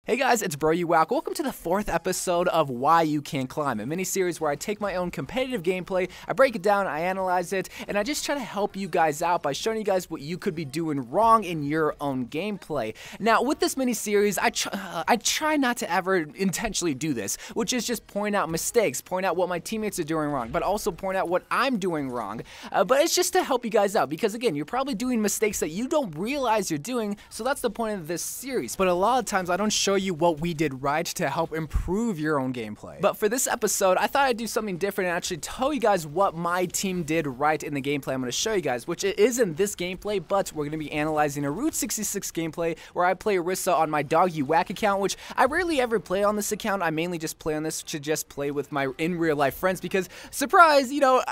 Hey guys, it's Bro You Whack. Welcome to the 4th episode of Why You Can't Climb, a mini-series where I take my own competitive gameplay, I break it down, I analyze it, and I just try to help you guys out by showing you guys what you could be doing wrong in your own gameplay. Now, with this mini-series, I try not to ever intentionally do this, which is just point out mistakes, point out what my teammates are doing wrong, but also point out what I'm doing wrong. But it's just to help you guys out, because again, you're probably doing mistakes that you don't realize you're doing, so that's the point of this series. But a lot of times, I don't show you what we did right to help improve your own gameplay. But for this episode, I thought I'd do something different and actually tell you guys what my team did right in the gameplay I'm going to show you guys, which it isn't this gameplay, but we're going to be analyzing a Route 66 gameplay where I play Orisa on my Dog You Whack account, which I rarely ever play on this account. I mainly just play on this to just play with my in real life friends because, surprise, you know,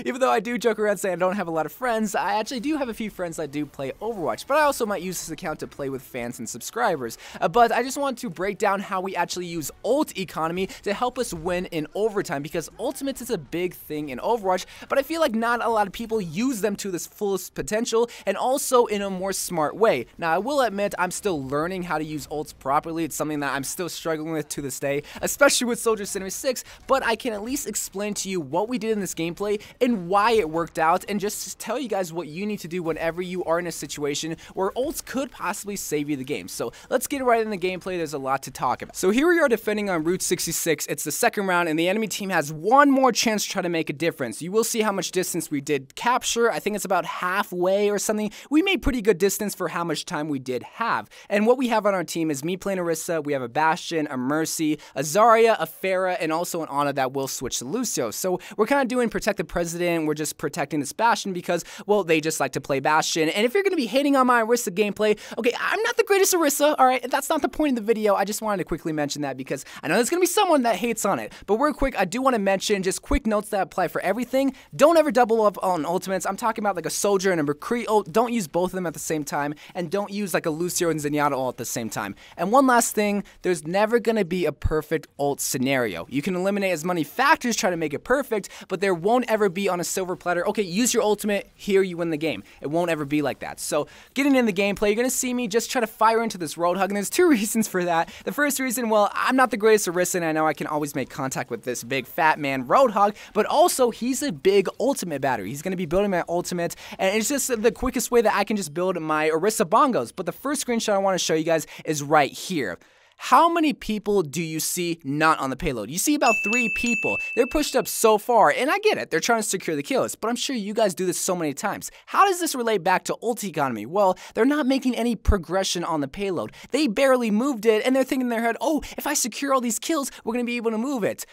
even though I do joke around saying I don't have a lot of friends, I actually do have a few friends that do play Overwatch, but I also might use this account to play with fans and subscribers. But I just want to break down how we actually use ult economy to help us win in overtime, because ultimates is a big thing in Overwatch, but I feel like not a lot of people use them to this fullest potential and also in a more smart way. Now, I will admit I'm still learning how to use ults properly. It's something that I'm still struggling with to this day, especially with Soldier 76, but I can at least explain to you what we did in this gameplay and why it worked out, and just tell you guys what you need to do whenever you are in a situation where ults could possibly save you the game. So let's get right in the gameplay. There's a lot to talk about. So here we are defending on Route 66. It's the second round, and the enemy team has one more chance to try to make a difference. You will see how much distance we did capture. I think it's about halfway or something. We made pretty good distance for how much time we did have. And what we have on our team is me playing Orisa. We have a Bastion, a Mercy, a Zarya, a Pharah, and also an Ana that will switch to Lucio. So we're kind of doing protect the president. We're just protecting this Bastion because, well, they just like to play Bastion. And if you're going to be hating on my Orisa gameplay, okay, I'm not the greatest Orisa, all right? That's not the point of the video. I just wanted to quickly mention that because I know there's going to be someone that hates on it. But real quick, I do want to mention just quick notes that apply for everything. Don't ever double up on ultimates. I'm talking about like a Soldier and a McCree ult. Don't use both of them at the same time. And don't use like a Lucio and Zenyatta ult at the same time. And one last thing, there's never going to be a perfect ult scenario. You can eliminate as many factors, try to make it perfect, but there won't ever be on a silver platter, okay, use your ultimate, here you win the game. It won't ever be like that. So getting in the gameplay, you're going to see me just try to fire into this Roadhog, and there's two reasons for that. The first reason, well, I'm not the greatest Orisa, and I know I can always make contact with this big fat man Roadhog, but also he's a big ultimate battery. He's going to be building my ultimate, and it's just the quickest way that I can just build my Orisa bongos. But the first screenshot I want to show you guys is right here. How many people do you see not on the payload? You see about 3 people. They're pushed up so far, and I get it. They're trying to secure the kills, but I'm sure you guys do this so many times. How does this relate back to ult economy? Well, they're not making any progression on the payload. They barely moved it, and they're thinking in their head, oh, if I secure all these kills, we're going to be able to move it.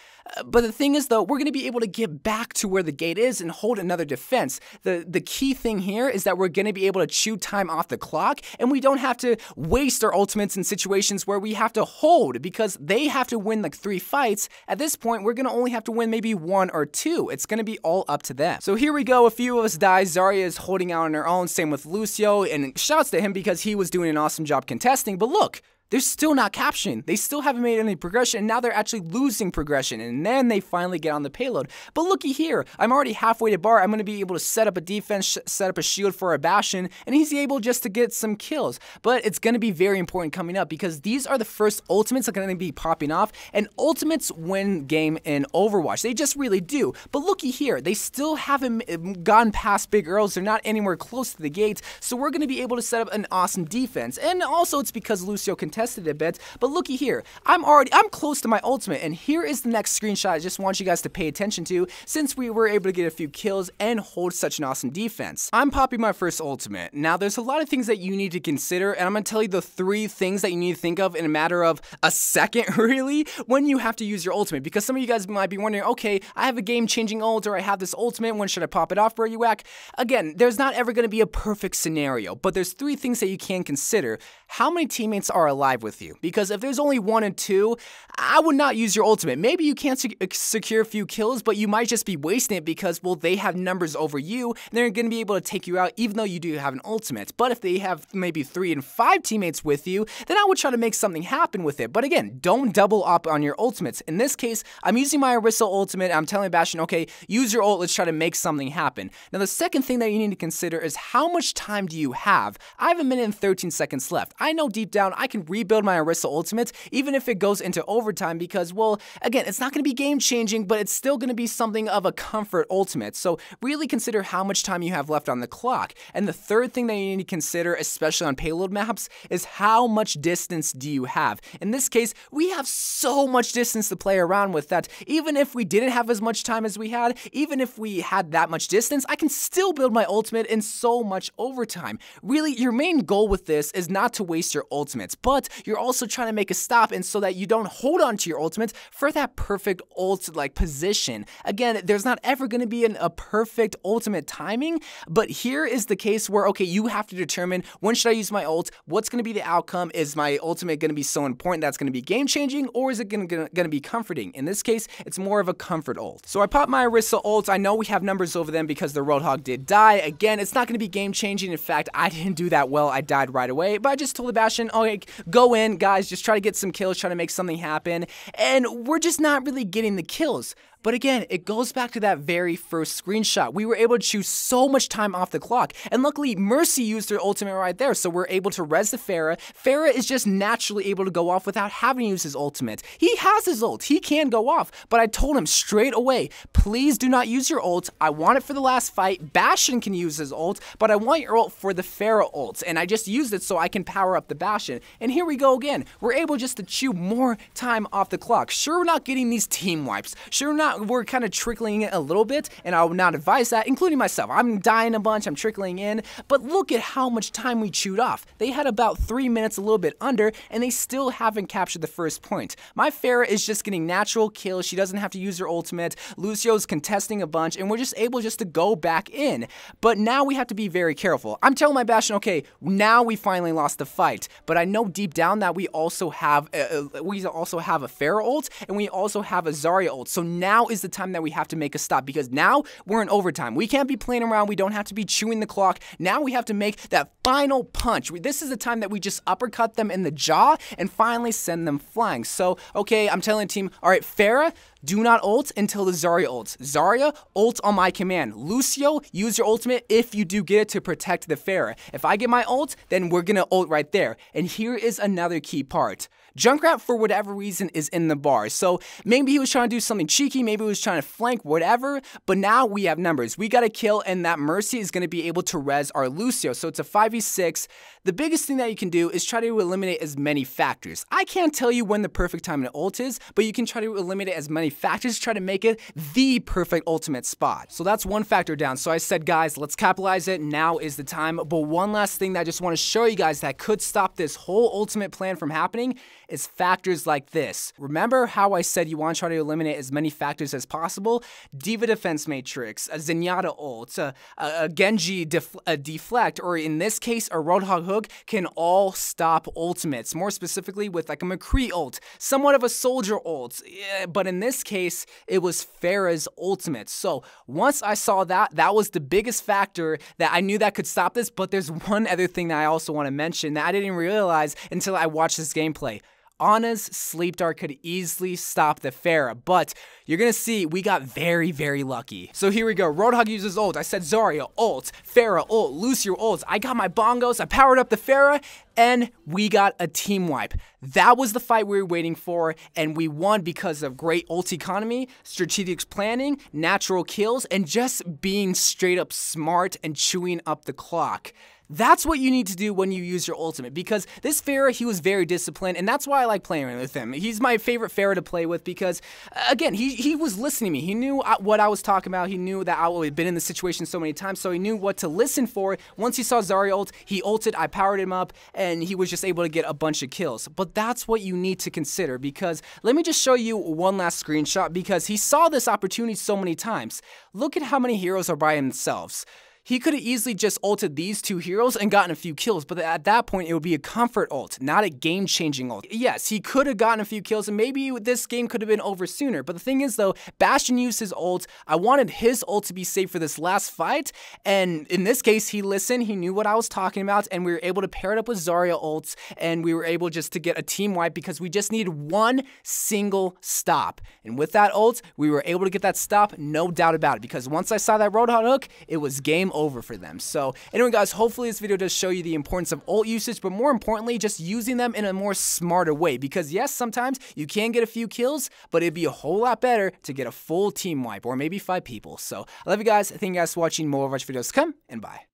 But the thing is, though, we're going to be able to get back to where the gate is and hold another defense. The key thing here is that we're going to be able to chew time off the clock, and we don't have to waste our ultimates in situations where we have to hold, because they have to win like 3 fights. At this point, we're going to only have to win maybe 1 or 2. It's going to be all up to them. So here we go. A few of us die. Zarya is holding out on her own. Same with Lucio, and shouts to him because he was doing an awesome job contesting. But look, they're still not capturing. They still haven't made any progression, and now they're actually losing progression, and then they finally get on the payload. But looky here, I'm already halfway to bar. I'm going to be able to set up a defense, set up a shield for a Bastion, and he's able just to get some kills. But it's going to be very important coming up, because these are the first ultimates that are going to be popping off, and ultimates win game in Overwatch. They just really do. But looky here, they still haven't gone past Big Earls. They're not anywhere close to the gates, so we're going to be able to set up an awesome defense. And also, it's because Lucio can tested a bit, but looky here, I'm close to my ultimate, and here is the next screenshot I just want you guys to pay attention to, since we were able to get a few kills and hold such an awesome defense. I'm popping my first ultimate. Now, there's a lot of things that you need to consider, and I'm going to tell you the 3 things that you need to think of in a matter of a second, really, when you have to use your ultimate, because some of you guys might be wondering, okay, I have a game-changing ult, or I have this ultimate, when should I pop it off, Bro You Whack? Again, there's not ever going to be a perfect scenario, but there's 3 things that you can consider. How many teammates are alive with you? Because if there's only 1 and 2, I would not use your ultimate. Maybe you can't secure a few kills, but you might just be wasting it because, well, they have numbers over you, and they're going to be able to take you out even though you do have an ultimate. But if they have maybe 3 and 5 teammates with you, then I would try to make something happen with it. But again, don't double up on your ultimates. In this case, I'm using my Orisa ultimate. I'm telling Bastion, okay, use your ult. Let's try to make something happen. Now, the second thing that you need to consider is how much time do you have? I have 1 minute and 13 seconds left. I know deep down I can rebuild my Orisa ultimate, even if it goes into overtime, because, well, again, it's not going to be game-changing, but it's still going to be something of a comfort ultimate. So really consider how much time you have left on the clock. And the third thing that you need to consider, especially on payload maps, is how much distance do you have. In this case, we have so much distance to play around with that even if we didn't have as much time as we had, even if we had that much distance, I can still build my ultimate in so much overtime. Really, your main goal with this is not to waste your ultimates, but you're also trying to make a stop, and so that you don't hold on to your ultimate for that perfect ult position. Again, there's not ever going to be a perfect ultimate timing, but here is the case where, okay, you have to determine, when should I use my ult? What's going to be the outcome? Is my ultimate going to be so important that's going to be game changing, or is it going to be comforting? In this case, it's more of a comfort ult. So I popped my Orisa ult. I know we have numbers over them because the Roadhog did die. Again, it's not going to be game changing. In fact, I didn't do that well. I died right away, but I just told the Bastion, okay, go in, guys, just try to get some kills, try to make something happen, and we're just not really getting the kills. But again, it goes back to that very first screenshot. We were able to choose so much time off the clock, and luckily Mercy used her ultimate right there, so we're able to res the Pharah. Pharah is just naturally able to go off without having to use his ultimate. He has his ult, he can go off, but I told him straight away, please do not use your ult. I want it for the last fight. Bastion can use his ult, but I want your ult for the Pharah ult, and I just used it so I can power up the Bastion. And here we go again. We're able just to chew more time off the clock. Sure, we're not getting these team wipes. Sure, we're kind of trickling it a little bit, and I would not advise that, including myself. I'm dying a bunch, I'm trickling in, but look at how much time we chewed off. They had about 3 minutes, a little bit under, and they still haven't captured the first point. My Pharah is just getting natural kills. She doesn't have to use her ultimate. Lucio's contesting a bunch, and we're just able just to go back in. But now we have to be very careful. I'm telling my Bastion, okay, now we finally lost the fight, but I know deep down that we also have a Pharah ult, and we also have a Zarya ult. So now is the time that we have to make a stop, because now we're in overtime. We can't be playing around. We don't have to be chewing the clock. Now we have to make that final punch. This is the time that we just uppercut them in the jaw and finally send them flying. So, okay, I'm telling the team, all right, Pharah, do not ult until the Zarya ults. Zarya, ult on my command. Lucio, use your ultimate if you do get it to protect the Pharah. If I get my ult, then we're gonna ult right there. And here is another key part. Junkrat, for whatever reason, is in the bar. So maybe he was trying to do something cheeky, maybe he was trying to flank, whatever, but now we have numbers. We got a kill, and that Mercy is going to be able to res our Lucio. So it's a 5v6. The biggest thing that you can do is try to eliminate as many factors. I can't tell you when the perfect time to ult is, but you can try to eliminate as many factors, try to make it the perfect ultimate spot. So that's one factor down. So I said, guys, let's capitalize it. Now is the time. But one last thing that I just want to show you guys that could stop this whole ultimate plan from happening is factors like this. Remember how I said you want to try to eliminate as many factors as possible? D.Va Defense Matrix, a Zenyatta ult, a Genji deflect, or in this case, a Roadhog hook can all stop ultimates. More specifically with like a McCree ult, somewhat of a Soldier ult, but in this case, it was Pharah's ultimate. So once I saw that, that was the biggest factor that I knew that could stop this, but there's one other thing that I also want to mention that I didn't realize until I watched this gameplay. Ana's Sleep Dart could easily stop the Pharah, but you're gonna see we got very, very lucky. So here we go. Roadhog uses ult. I said Zarya ult, Pharah ult, Lucio ult. I got my bongos. I powered up the Pharah, and we got a team wipe. That was the fight we were waiting for, and we won because of great ult economy, strategic planning, natural kills, and just being straight up smart and chewing up the clock. That's what you need to do when you use your ultimate, because this Pharah, he was very disciplined, and that's why I like playing with him. He's my favorite Pharah to play with because, again, he was listening to me. He knew what I was talking about. He knew that I had been in the situation so many times, so he knew what to listen for. Once he saw Zarya ult, he ulted, I powered him up, and he was just able to get a bunch of kills. But that's what you need to consider, because let me just show you one last screenshot, because he saw this opportunity so many times. Look at how many heroes are by themselves. He could have easily just ulted these two heroes and gotten a few kills, but at that point, it would be a comfort ult, not a game-changing ult. Yes, he could have gotten a few kills, and maybe this game could have been over sooner, but the thing is, though, Bastion used his ult. I wanted his ult to be safe for this last fight, and in this case, he listened, he knew what I was talking about, and we were able to pair it up with Zarya ults, and we were able just to get a team wipe because we just needed one single stop. And with that ult, we were able to get that stop, no doubt about it, because once I saw that Roadhog hook, it was game over. over for them. So anyway guys, hopefully this video does show you the importance of ult usage, but more importantly, just using them in a more smarter way, because yes, sometimes you can get a few kills, but it'd be a whole lot better to get a full team wipe, or maybe 5 people. So I love you guys. Thank you guys for watching. More Overwatch videos to come, and bye.